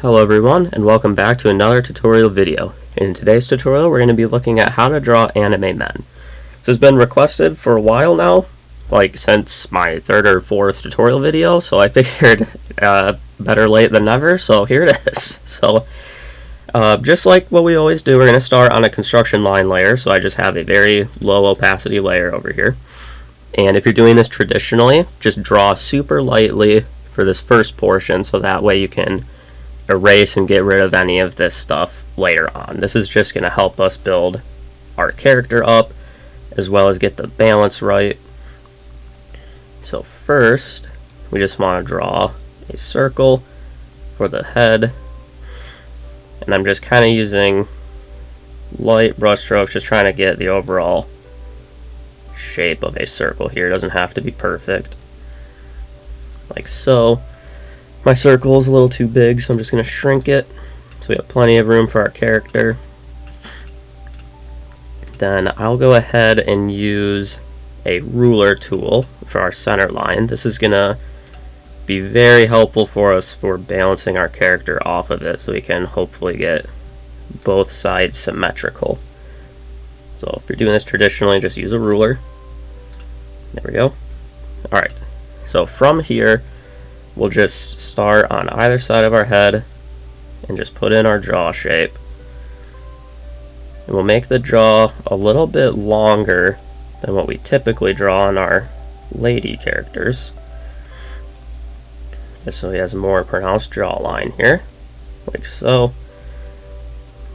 Hello everyone, and welcome back to another tutorial video. In today's tutorial, we're going to be looking at how to draw anime men. This has been requested for a while now, like since my third or fourth tutorial video, so I figured better late than never, so here it is. So, just like what we always do, we're going to start on a construction line layer, so I just have a very low opacity layer over here. And if you're doing this traditionally, just draw super lightly for this first portion, so that way you can erase and get rid of any of this stuff later on. This is just going to help us build our character up as well as get the balance right. So first, we just want to draw a circle for the head, and I'm just kind of using light brush strokes, just trying to get the overall shape of a circle here. It doesn't have to be perfect, like so. My circle is a little too big, so I'm just going to shrink it so we have plenty of room for our character. Then I'll go ahead and use a ruler tool for our center line. This is going to be very helpful for us for balancing our character off of it so we can hopefully get both sides symmetrical. So if you're doing this traditionally, just use a ruler. There we go. Alright, so from here, we'll just start on either side of our head and just put in our jaw shape. And we'll make the jaw a little bit longer than what we typically draw on our lady characters, just so he has a more pronounced jawline here, like so.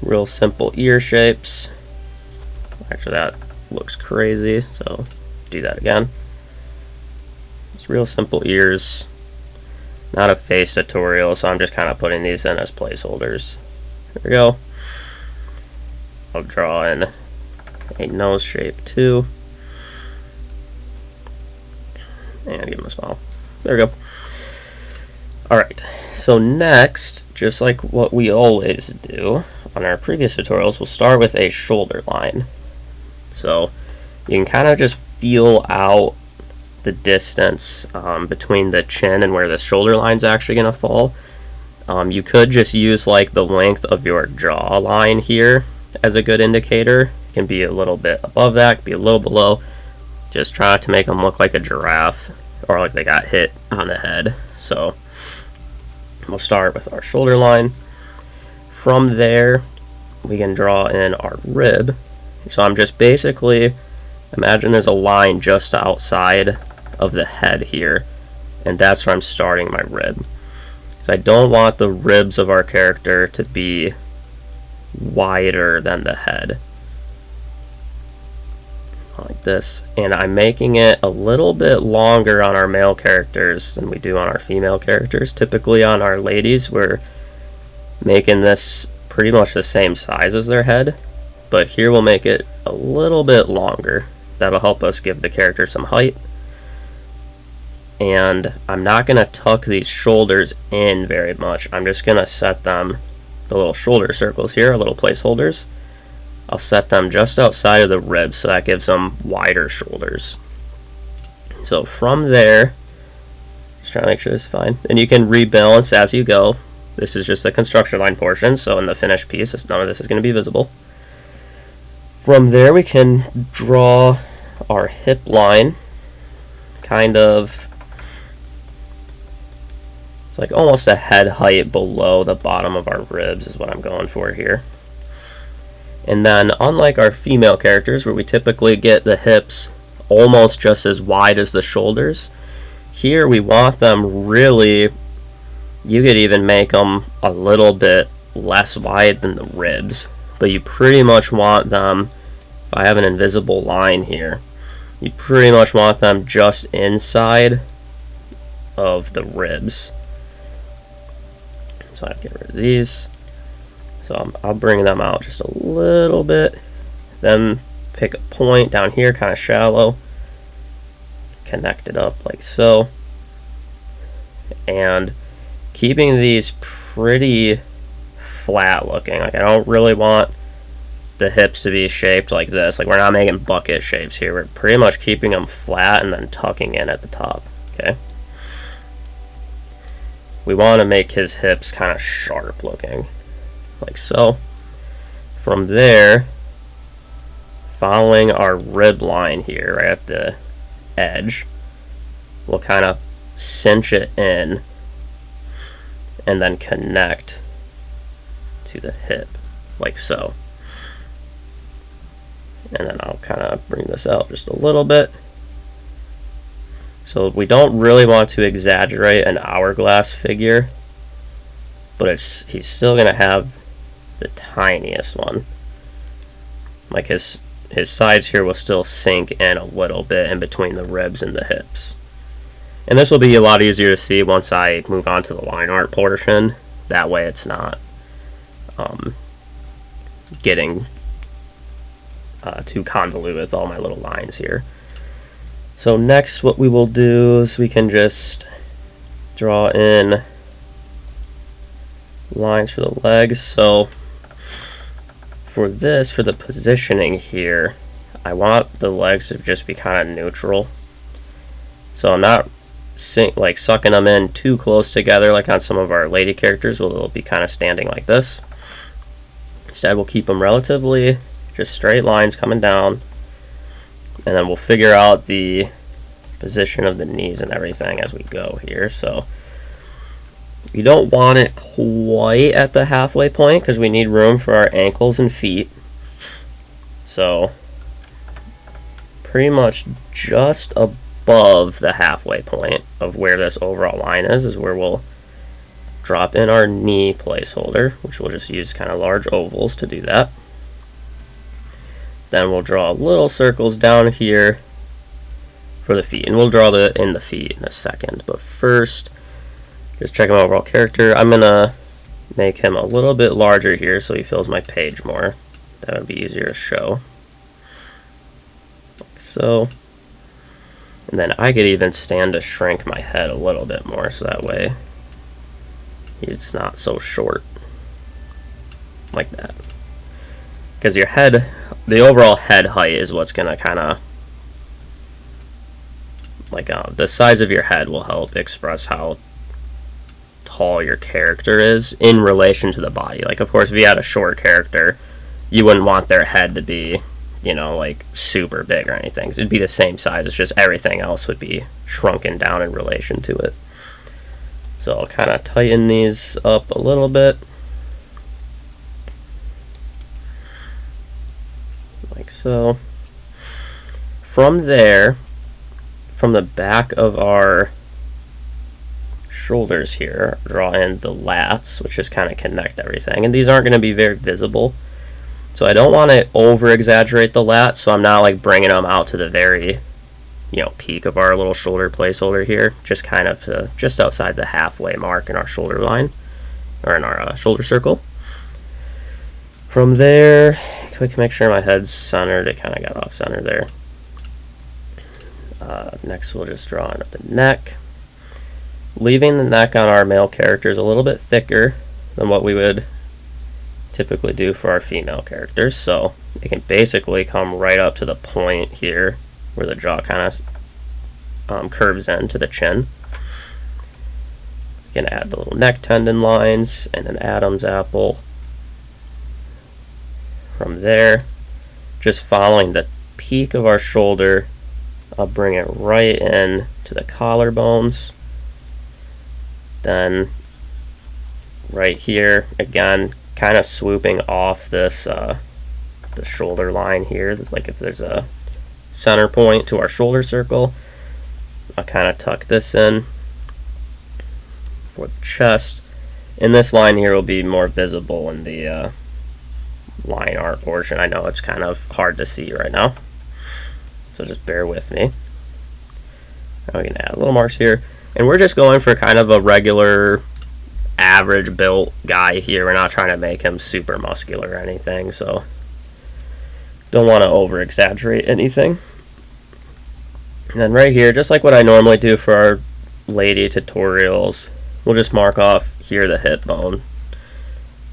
Real simple ear shapes. Actually, that looks crazy, so do that again. It's real simple ears. Not a face tutorial, so I'm just kind of putting these in as placeholders. There we go. I'll draw in a nose shape too. And give him a smile. There we go. Alright, so next, just like what we always do on our previous tutorials, we'll start with a shoulder line. So you can kind of just feel out the distance between the chin and where the shoulder line's actually going to fall. You could just use like the length of your jaw line here as a good indicator. It can be a little bit above that, could be a little below. Just try to make them look like a giraffe or like they got hit on the head. So we'll start with our shoulder line. From there, we can draw in our rib. So I'm just basically, imagine there's a line just outside of the head here, and that's where I'm starting my rib. So I don't want the ribs of our character to be wider than the head, like this. And I'm making it a little bit longer on our male characters than we do on our female characters. Typically on our ladies, we're making this pretty much the same size as their head, but here we'll make it a little bit longer. That'll help us give the character some height. And I'm not going to tuck these shoulders in very much. I'm just going to set them, the little shoulder circles here, little placeholders. I'll set them just outside of the ribs, so that gives them wider shoulders. So from there, just trying to make sure this is fine. And you can rebalance as you go. This is just the construction line portion, so in the finished piece, none of this is going to be visible. From there, we can draw our hip line, kind of. It's like almost a head height below the bottom of our ribs is what I'm going for here. And then, unlike our female characters, where we typically get the hips almost just as wide as the shoulders, here we want them really, you could even make them a little bit less wide than the ribs, but you pretty much want them, if I have an invisible line here, you pretty much want them just inside of the ribs. So I'll get rid of these. So I'll bring them out just a little bit. Then pick a point down here, kind of shallow. Connect it up like so. And keeping these pretty flat looking. Like I don't really want the hips to be shaped like this. Like we're not making bucket shapes here. We're pretty much keeping them flat and then tucking in at the top. Okay. we want to make his hips kind of sharp looking, like so. From there, following our rib line here right at the edge, we'll kind of cinch it in and then connect to the hip, like so. And then I'll kind of bring this out just a little bit. So we don't really want to exaggerate an hourglass figure, but he's still going to have the tiniest one. Like his sides here will still sink in a little bit in between the ribs and the hips. And this will be a lot easier to see once I move on to the line art portion. That way it's not getting too convoluted with all my little lines here. So next what we will do is we can just draw in lines for the legs. So for this, for the positioning here, I want the legs to just be kind of neutral. So I'm not sucking them in too close together like on some of our lady characters where they'll be kind of standing like this. Instead we'll keep them relatively just straight lines coming down, and then we'll figure out the position of the knees and everything as we go here. So we don't want it quite at the halfway point because we need room for our ankles and feet. So pretty much just above the halfway point of where this overall line is where we'll drop in our knee placeholder, which we'll just use kind of large ovals to do that. Then we'll draw little circles down here for the feet, and we'll draw in the feet in a second. But first, just check my overall character. I'm gonna make him a little bit larger here so he fills my page more. That would be easier to show. Like so. And then I could even stand to shrink my head a little bit more so that way it's not so short. Like that. Because your head, the overall head height is what's going to kind of, like the size of your head will help express how tall your character is in relation to the body. Like, of course, if you had a short character, you wouldn't want their head to be, you know, like super big or anything. It'd be the same size, it's just everything else would be shrunken down in relation to it. So I'll kind of tighten these up a little bit. Like so. From there, from the back of our shoulders here, draw in the lats, which just kind of connect everything. And these aren't going to be very visible. So I don't want to over exaggerate the lats, so I'm not like bringing them out to the very, you know, peak of our little shoulder placeholder here. Just kind of just outside the halfway mark in our shoulder line, or in our shoulder circle. From there, quick make sure my head's centered. It kind of got off center there. Next we'll just draw in at the neck. Leaving the neck on our male characters a little bit thicker than what we would typically do for our female characters. So it can basically come right up to the point here where the jaw kind of curves in to the chin. You can add the little neck tendon lines and an Adam's apple. From there, just following the peak of our shoulder, I'll bring it right in to the collarbones. Then right here, again, kind of swooping off this the shoulder line here. Like if there's a center point to our shoulder circle, I'll kind of tuck this in for the chest. And this line here will be more visible in the line art portion. I know it's kind of hard to see right now, so just bear with me. Now we can add little marks here, and we're just going for kind of a regular average built guy here. We're not trying to make him super muscular or anything, so don't want to over exaggerate anything. And then right here, just like what I normally do for our lady tutorials, we'll just mark off here the hip bone,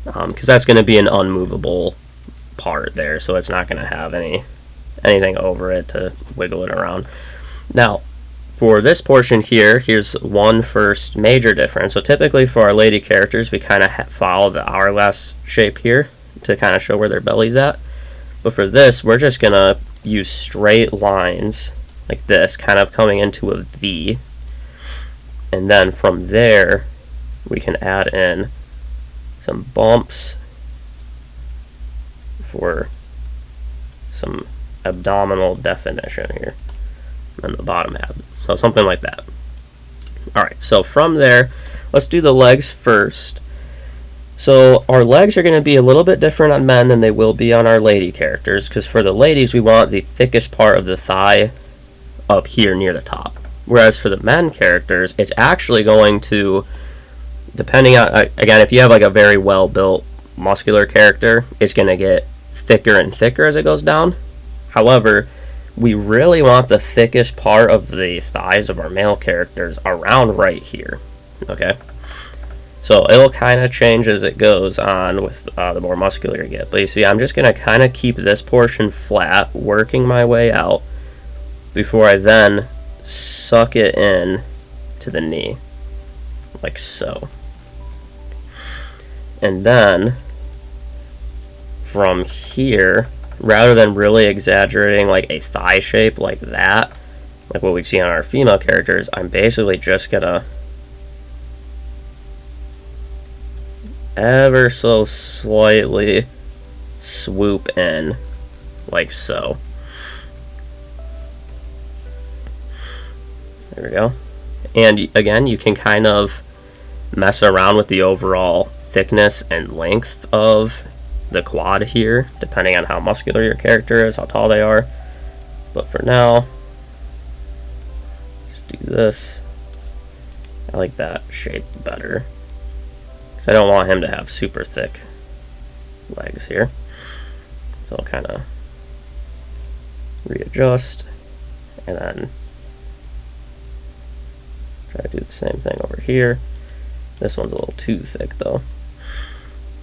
because that's going to be an unmovable part there, so it's not going to have anything over it to wiggle it around. Now For this portion here, here's one first major difference. So typically for our lady characters, we kind of follow the hourglass shape here to kind of show where their belly's at. But for this, we're just going to use straight lines like this, kind of coming into a V. And then from there, we can add in some bumps for some abdominal definition here on the bottom half. So something like that. Alright, so from there, let's do the legs first. So our legs are going to be a little bit different on men than they will be on our lady characters, because for the ladies we want the thickest part of the thigh up here near the top. Whereas for the men characters, it's actually going to, depending on, again, if you have like a very well built muscular character, it's going to get thicker and thicker as it goes down. However, we really want the thickest part of the thighs of our male characters around right here. Okay? So it'll kind of change as it goes on with the more muscular you get. But you see, I'm just going to kind of keep this portion flat, working my way out, before I then suck it in to the knee, like so. And then, from here, rather than really exaggerating like a thigh shape like that, like what we see on our female characters, I'm basically just going to ever so slightly swoop in like so. There we go. And again, you can kind of mess around with the overall thickness and length of the quad here, depending on how muscular your character is, how tall they are. But for now, just do this. I like that shape better, because I don't want him to have super thick legs here. So I'll kind of readjust, and then try to do the same thing over here. This one's a little too thick though.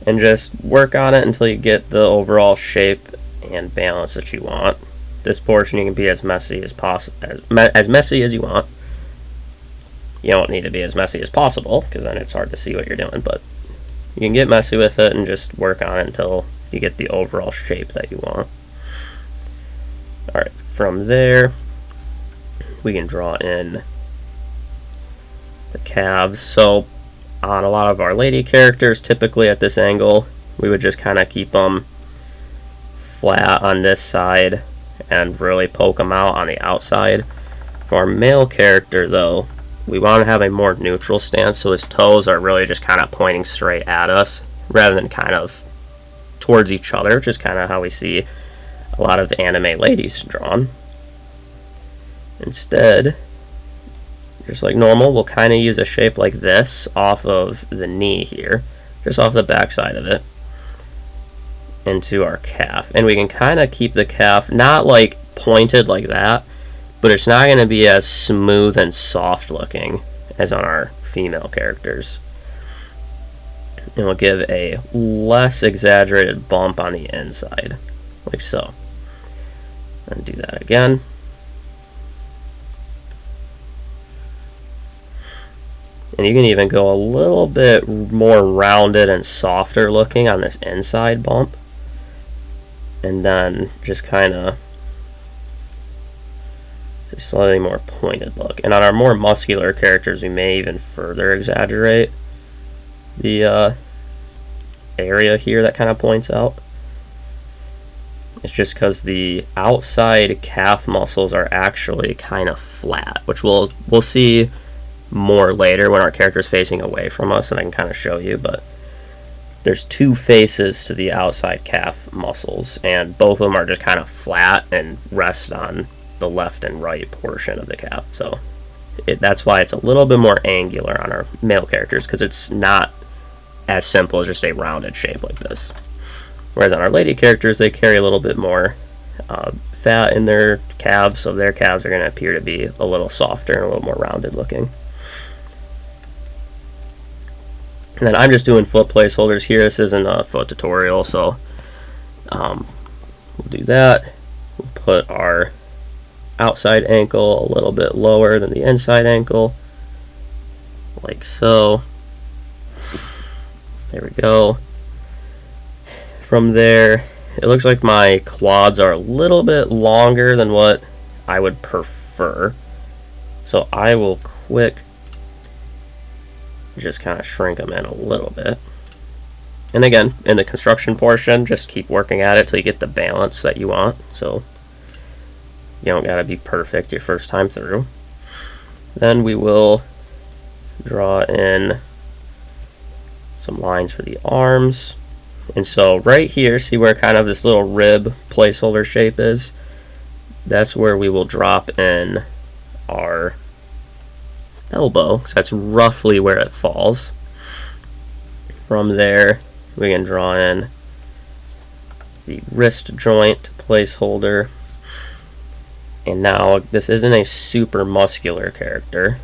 And just work on it until you get the overall shape and balance that you want. This portion you can be as messy as possible, as messy as you want. You don't need to be as messy as possible, because then it's hard to see what you're doing, but you can get messy with it and just work on it until you get the overall shape that you want. Alright, from there we can draw in the calves. So on a lot of our lady characters, typically at this angle, we would just kind of keep them flat on this side and really poke them out on the outside. For our male character though, we want to have a more neutral stance, so his toes are really just kind of pointing straight at us rather than kind of towards each other, which is kind of how we see a lot of anime ladies drawn. Instead, just like normal, we'll kind of use a shape like this off of the knee here, just off the back side of it, into our calf. And we can kind of keep the calf not like pointed like that, but it's not going to be as smooth and soft looking as on our female characters. And we'll give a less exaggerated bump on the inside, like so. And do that again. And you can even go a little bit more rounded and softer looking on this inside bump. And then just kind of slightly more pointed look. And on our more muscular characters, we may even further exaggerate the area here that kind of points out. It's just because the outside calf muscles are actually kind of flat, which we'll see more later when our character's facing away from us, and I can kind of show you, but there's two faces to the outside calf muscles, and both of them are just kind of flat and rest on the left and right portion of the calf. So that's why it's a little bit more angular on our male characters, because it's not as simple as just a rounded shape like this. Whereas on our lady characters, they carry a little bit more fat in their calves, so their calves are going to appear to be a little softer and a little more rounded looking. And then I'm just doing foot placeholders here. This isn't a foot tutorial, so we'll do that. We'll put our outside ankle a little bit lower than the inside ankle, like so. There we go. From there, it looks like my quads are a little bit longer than what I would prefer. So I will just kind of shrink them in a little bit. And again, in the construction portion, just keep working at it till you get the balance that you want. So you don't gotta be perfect your first time through. Then we will draw in some lines for the arms. And so right here, see where kind of this little rib placeholder shape is? That's where we will drop in our elbow, because that's roughly where it falls. From there, we can draw in the wrist joint placeholder. And now, this isn't a super muscular character,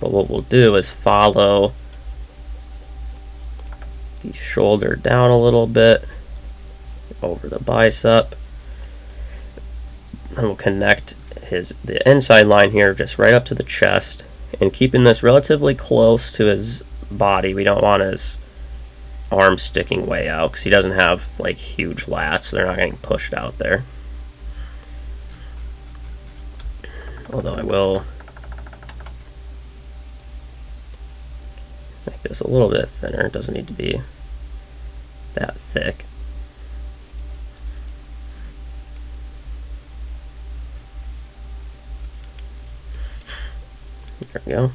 but what we'll do is follow the shoulder down a little bit over the bicep, and we'll connect the inside line here just right up to the chest, and keeping this relatively close to his body. We don't want his arms sticking way out because he doesn't have like huge lats, so they're not getting pushed out there. Although I will make this a little bit thinner. It doesn't need to be that thick. There we go.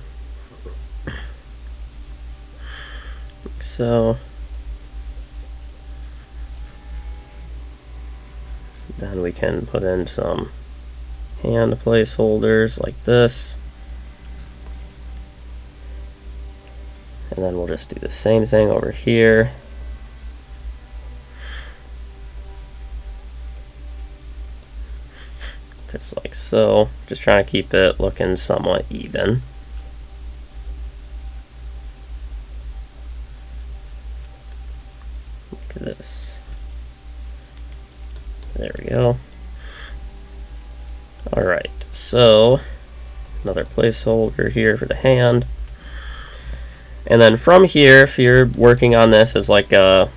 Like so. Then we can put in some hand placeholders like this. And then we'll just do the same thing over here. Just like so. Just trying to keep it looking somewhat even. Like this. There we go. Alright, so another placeholder here for the hand. And then from here, if you're working on this as like a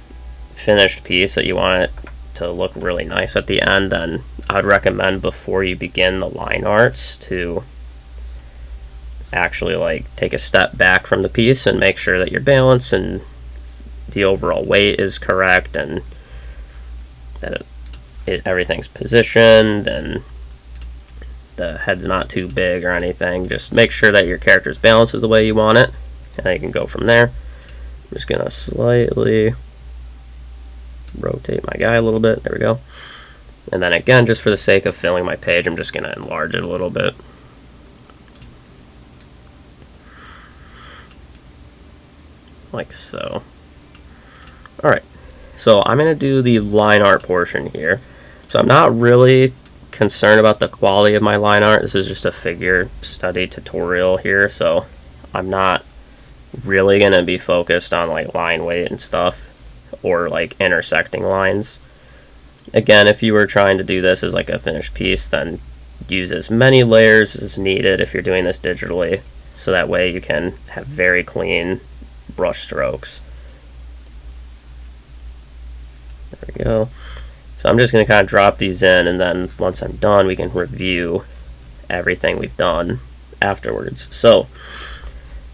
finished piece that you want it to look really nice at the end, then I'd recommend before you begin the line arts to actually like take a step back from the piece and make sure that your balance and the overall weight is correct, and that everything's positioned and the head's not too big or anything. Just make sure that your character's balance is the way you want it, and then you can go from there. I'm just gonna slightly rotate my guy a little bit. There we go. And then again, just for the sake of filling my page, I'm just gonna enlarge it a little bit. Like so. Alright, so I'm gonna do the line art portion here. So I'm not really concerned about the quality of my line art. This is just a figure study tutorial here, so I'm not really gonna be focused on like line weight and stuff, or like intersecting lines. Again, if you were trying to do this as like a finished piece, then use as many layers as needed if you're doing this digitally, so that way you can have very clean brush strokes. There we go. So I'm just going to kind of drop these in, and then once I'm done, we can review everything we've done afterwards. So,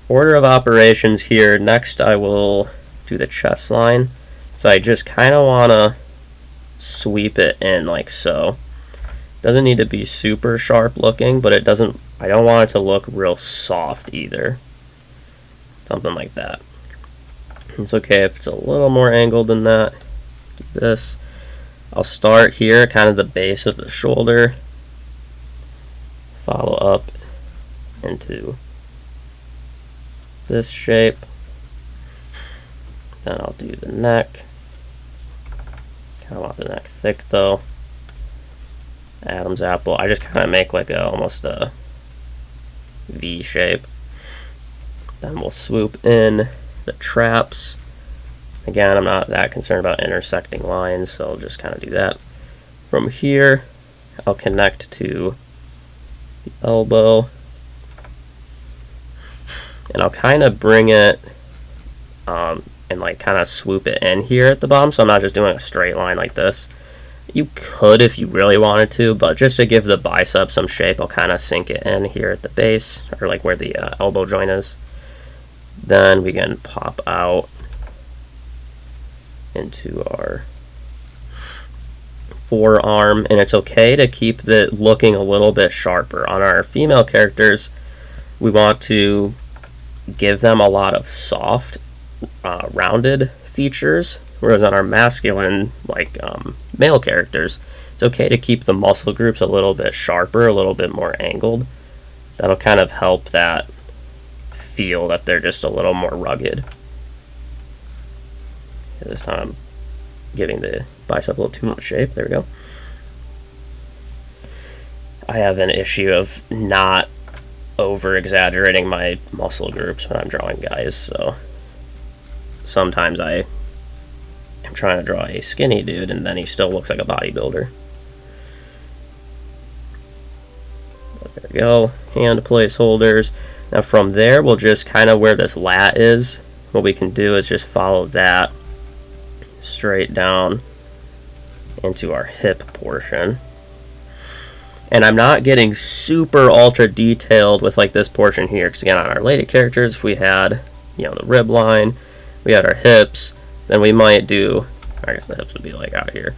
order of operations here. Next I will do the chest line. So I just kind of want to sweep it in like so. Doesn't need to be super sharp looking, but I don't want it to look real soft either. Something like that. It's okay if it's a little more angled than that. Do this. I'll start here, kind of the base of the shoulder, follow up into this shape, then I'll do the neck. Kind of want the neck thick though. Adam's apple. I just kind of make like almost a V shape. Then we'll swoop in the traps. Again, I'm not that concerned about intersecting lines, so I'll just kind of do that. From here, I'll connect to the elbow, and I'll kind of bring it and like kind of swoop it in here at the bottom, so I'm not just doing a straight line like this. You could if you really wanted to, but just to give the bicep some shape, I'll kind of sink it in here at the base, or like where the elbow joint is. Then we can pop out into our forearm, and it's okay to keep it looking a little bit sharper. On our female characters, we want to give them a lot of soft, rounded features, whereas on our masculine, like male characters, it's okay to keep the muscle groups a little bit sharper, a little bit more angled. That'll kind of help that feel that they're just a little more rugged. This time I'm giving the bicep a little too much shape. There we go. I have an issue of not over exaggerating my muscle groups when I'm drawing guys, so sometimes I am trying to draw a skinny dude and then he still looks like a bodybuilder. But there we go. Hand placeholders. Now from there, we'll just kind of where this lat is, what we can do is just follow that straight down into our hip portion. And I'm not getting super ultra detailed with like this portion here, because again, on our lady characters, if we had, you know, the rib line, we had our hips, then we might do, I guess the hips would be like out here,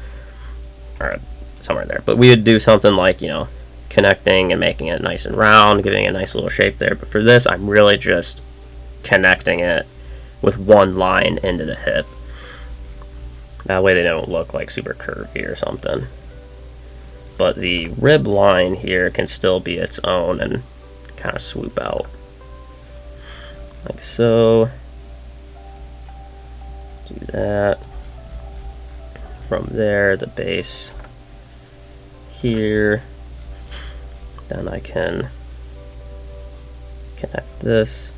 or somewhere there, but we would do something like, you know, connecting and making it nice and round, giving it a nice little shape there. But for this, I'm really just connecting it with one line into the hip. That way they don't look like super curvy or something. But the rib line here can still be its own and kind of swoop out. Like so. Do that. From there, the base here. Then I can connect this.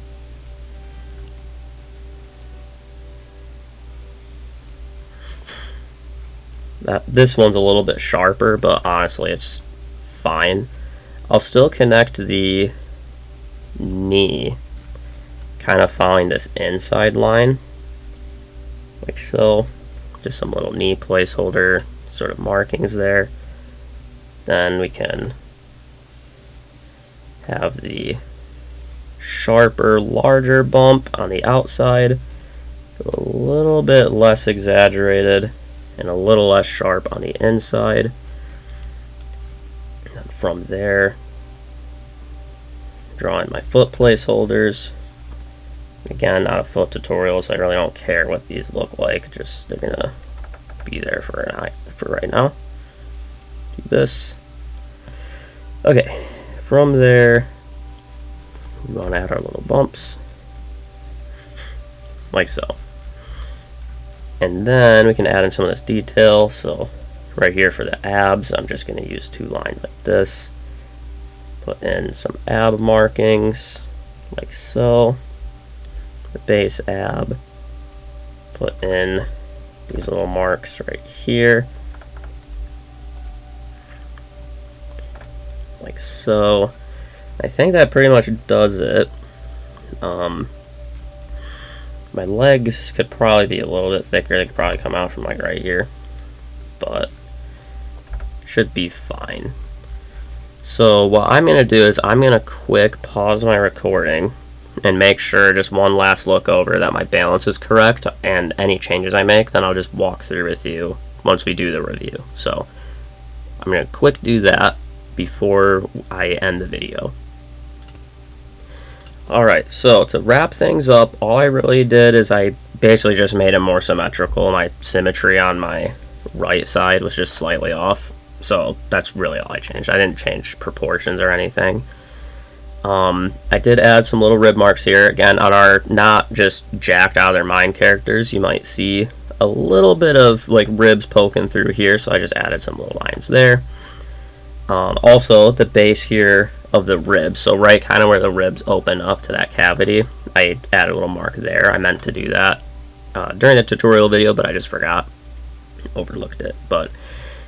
This one's a little bit sharper, but honestly it's fine. I'll still connect the knee, kind of following this inside line, like so. Just some little knee placeholder sort of markings there. Then we can have the sharper, larger bump on the outside, a little bit less exaggerated and a little less sharp on the inside. And from there, drawing my foot placeholders. Again, not a foot tutorial, so I really don't care what these look like. Just they're gonna be there for right now. Do this. Okay. From there, we want to add our little bumps, like so. And then we can add in some of this detail. So right here for the abs, I'm just going to use two lines like this. Put in some ab markings, like so. The base ab. Put in these little marks right here. Like so. I think that pretty much does it. My legs could probably be a little bit thicker. They could probably come out from like right here, but should be fine. So what I'm gonna do is I'm gonna quick pause my recording and make sure, just one last look over, that my balance is correct, and any changes I make, then I'll just walk through with you once we do the review. So I'm gonna quick do that before I end the video. Alright, so to wrap things up, all I really did is I basically just made it more symmetrical. My symmetry on my right side was just slightly off, so that's really all I changed. I didn't change proportions or anything. I did add some little rib marks here. Again, on our not just jacked out of their mind characters, you might see a little bit of like ribs poking through here, so I just added some little lines there. Also, the base here of the ribs, so right kind of where the ribs open up to that cavity, I added a little mark there. I meant to do that during the tutorial video, but I just forgot, overlooked it. But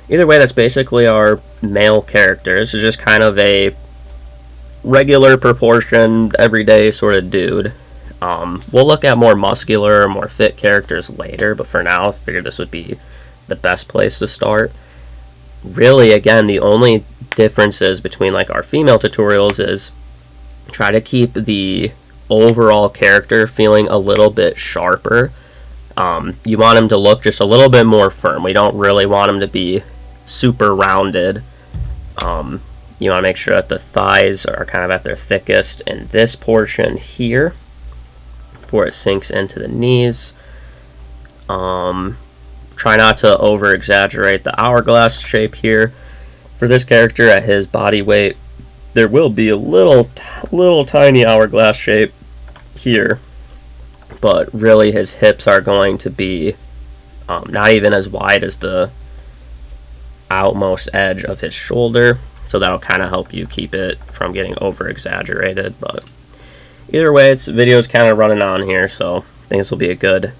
either way, that's basically our male characters. It's just kind of a regular proportion, everyday sort of dude. We'll look at more muscular, more fit characters later, but for now, I figured this would be the best place to start. Really, again, the only differences between like our female tutorials is try to keep the overall character feeling a little bit sharper. You want him to look just a little bit more firm. We don't really want him to be super rounded. You want to make sure that the thighs are kind of at their thickest in this portion here before it sinks into the knees. Try not to over exaggerate the hourglass shape here. For this character at his body weight, there will be a little tiny hourglass shape here, but really his hips are going to be not even as wide as the outmost edge of his shoulder, so that'll kind of help you keep it from getting over exaggerated. But either way, this video is kind of running on here, so I think this will be a good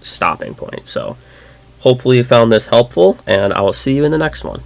stopping point. So hopefully you found this helpful, and I will see you in the next one.